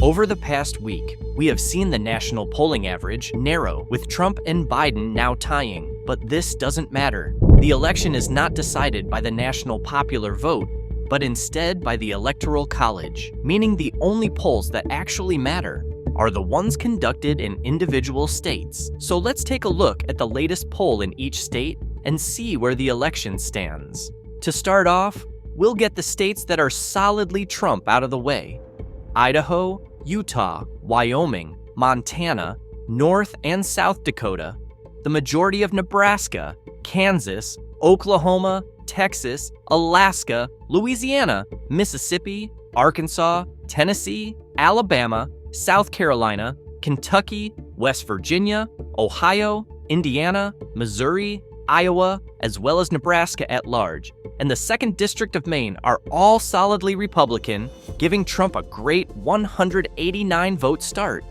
Over the past week, we have seen the national polling average narrow, with Trump and Biden now tying. But this doesn't matter. The election is not decided by the national popular vote, but instead by the Electoral College, meaning the only polls that actually matter are the ones conducted in individual states. So let's take a look at the latest poll in each state and see where the election stands. To start off, we'll get the states that are solidly Trump out of the way: Idaho, Utah, Wyoming, Montana, North and South Dakota, the majority of Nebraska, Kansas, Oklahoma, Texas, Alaska, Louisiana, Mississippi, Arkansas, Tennessee, Alabama, South Carolina, Kentucky, West Virginia, Ohio, Indiana, Missouri, Iowa, as well as Nebraska at large, and the 2nd District of Maine are all solidly Republican, giving Trump a great 189-vote start.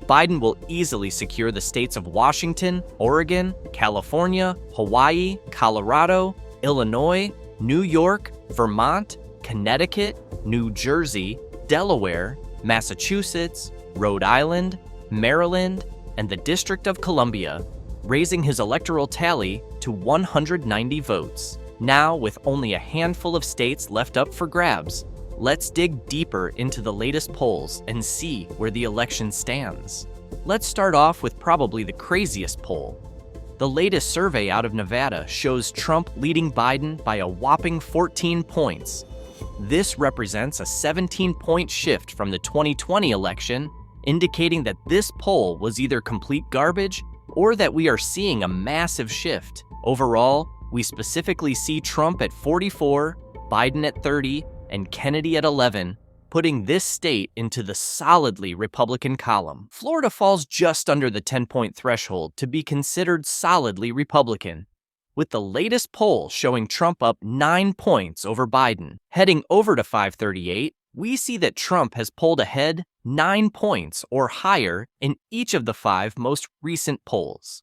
Biden will easily secure the states of Washington, Oregon, California, Hawaii, Colorado, Illinois, New York, Vermont, Connecticut, New Jersey, Delaware, Massachusetts, Rhode Island, Maryland, and the District of Columbia, raising his electoral tally to 190 votes. Now, with only a handful of states left up for grabs, let's dig deeper into the latest polls and see where the election stands. Let's start off with probably the craziest poll. The latest survey out of Nevada shows Trump leading Biden by a whopping 14 points. This represents a 17-point shift from the 2020 election, indicating that this poll was either complete garbage or that we are seeing a massive shift. Overall, we specifically see Trump at 44, Biden at 30, and Kennedy at 11, putting this state into the solidly Republican column. Florida falls just under the 10-point threshold to be considered solidly Republican, with the latest poll showing Trump up 9 points over Biden. Heading over to 538, we see that Trump has pulled ahead 9 points or higher in each of the 5 most recent polls.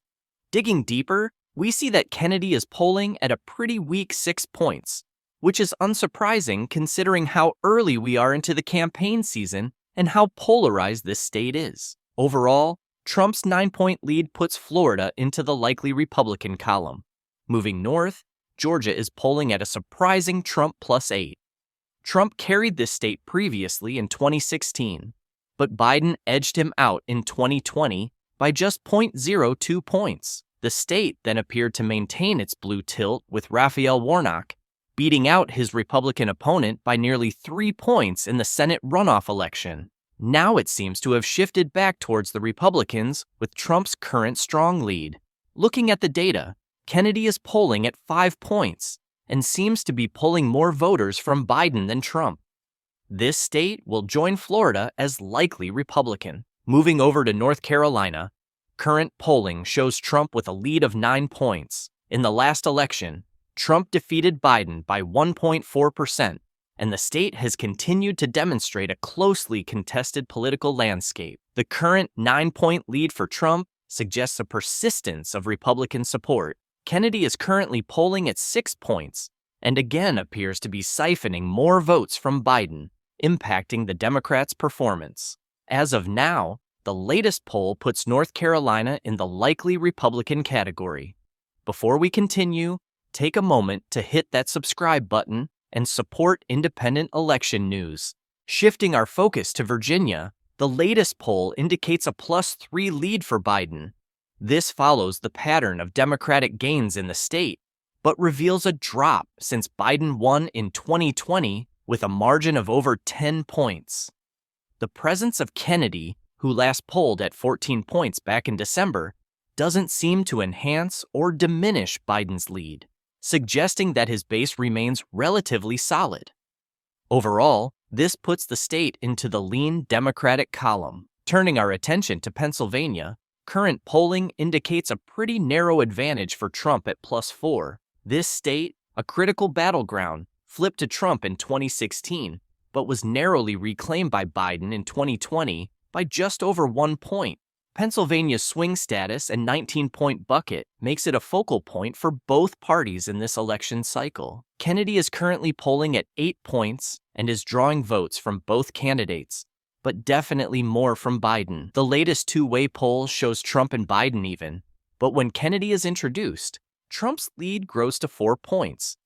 Digging deeper, we see that Kennedy is polling at a pretty weak 6 points, which is unsurprising considering how early we are into the campaign season and how polarized this state is. Overall, Trump's 9-point lead puts Florida into the likely Republican column. Moving north, Georgia is polling at a surprising Trump plus 8. Trump carried this state previously in 2016, but Biden edged him out in 2020 by just 0.02 points. The state then appeared to maintain its blue tilt with Raphael Warnock, beating out his Republican opponent by nearly 3 points in the Senate runoff election. Now it seems to have shifted back towards the Republicans with Trump's current strong lead. Looking at the data, Kennedy is polling at 5 points and seems to be pulling more voters from Biden than Trump. This state will join Florida as likely Republican. Moving over to North Carolina, current polling shows Trump with a lead of 9 points. In the last election, Trump defeated Biden by 1.4%, and the state has continued to demonstrate a closely contested political landscape. The current 9-point lead for Trump suggests a persistence of Republican support. Kennedy is currently polling at 6 points, and again appears to be siphoning more votes from Biden, impacting the Democrats' performance. As of now, the latest poll puts North Carolina in the likely Republican category. Before we continue, take a moment to hit that subscribe button and support independent election news. Shifting our focus to Virginia, the latest poll indicates a +3 lead for Biden. This follows the pattern of Democratic gains in the state, but reveals a drop since Biden won in 2020 with a margin of over 10 points. The presence of Kennedy, who last polled at 14 points back in December, doesn't seem to enhance or diminish Biden's lead, suggesting that his base remains relatively solid. Overall, this puts the state into the lean Democratic column. Turning our attention to Pennsylvania, current polling indicates a pretty narrow advantage for Trump at +4. This state, a critical battleground, flipped to Trump in 2016, but was narrowly reclaimed by Biden in 2020 by just over 1 point. Pennsylvania's swing status and 19-point bucket makes it a focal point for both parties in this election cycle. Kennedy is currently polling at 8 points and is drawing votes from both candidates, but definitely more from Biden. The latest two-way poll shows Trump and Biden even, but when Kennedy is introduced, Trump's lead grows to 4 points,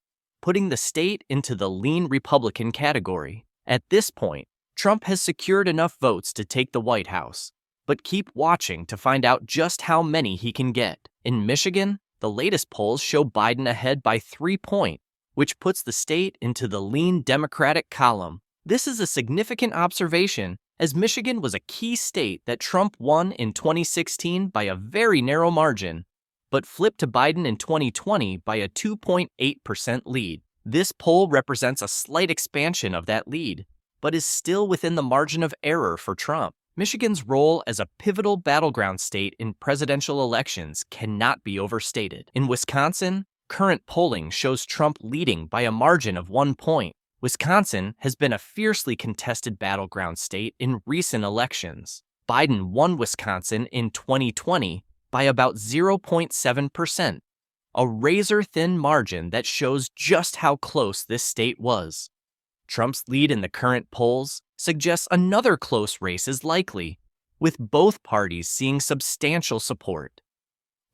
putting the state into the lean Republican category. At this point, Trump has secured enough votes to take the White House, but keep watching to find out just how many he can get. In Michigan, the latest polls show Biden ahead by 3 points, which puts the state into the lean Democratic column. This is a significant observation, as Michigan was a key state that Trump won in 2016 by a very narrow margin, but flipped to Biden in 2020 by a 2.8% lead. This poll represents a slight expansion of that lead, but is still within the margin of error for Trump. Michigan's role as a pivotal battleground state in presidential elections cannot be overstated. In Wisconsin, current polling shows Trump leading by a margin of 1 point. Wisconsin has been a fiercely contested battleground state in recent elections. Biden won Wisconsin in 2020 by about 0.7%, a razor-thin margin that shows just how close this state was. Trump's lead in the current polls suggests another close race is likely, with both parties seeing substantial support.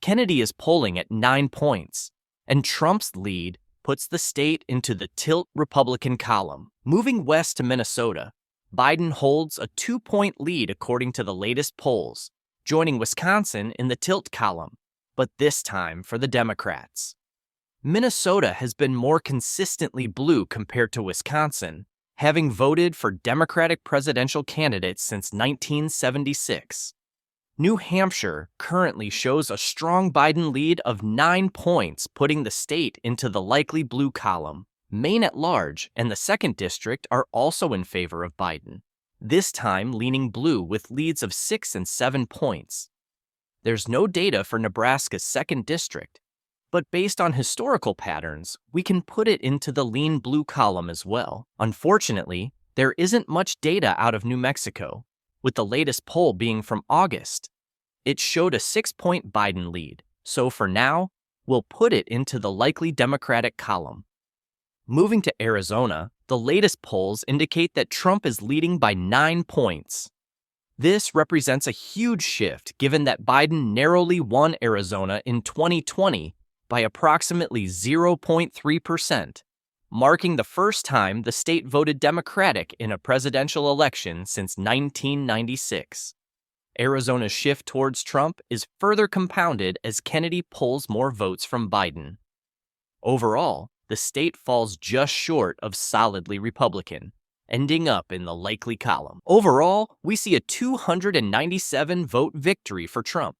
Kennedy is polling at 9 points, and Trump's lead puts the state into the tilt Republican column. Moving west to Minnesota, Biden holds a 2-point lead according to the latest polls, joining Wisconsin in the tilt column, but this time for the Democrats. Minnesota has been more consistently blue compared to Wisconsin, having voted for Democratic presidential candidates since 1976. New Hampshire currently shows a strong Biden lead of 9 points, putting the state into the likely blue column. Maine at large and the 2nd District are also in favor of Biden, this time leaning blue with leads of 6 and 7 points. There's no data for Nebraska's 2nd District, but based on historical patterns, we can put it into the lean blue column as well. Unfortunately, there isn't much data out of New Mexico, with the latest poll being from August. It showed a 6-point Biden lead, so for now, we'll put it into the likely Democratic column. Moving to Arizona, the latest polls indicate that Trump is leading by 9 points. This represents a huge shift given that Biden narrowly won Arizona in 2020 by approximately 0.3%. Marking the first time the state voted Democratic in a presidential election since 1996. Arizona's shift towards Trump is further compounded as Kennedy pulls more votes from Biden. Overall, the state falls just short of solidly Republican, ending up in the likely column. Overall, we see a 297-vote victory for Trump.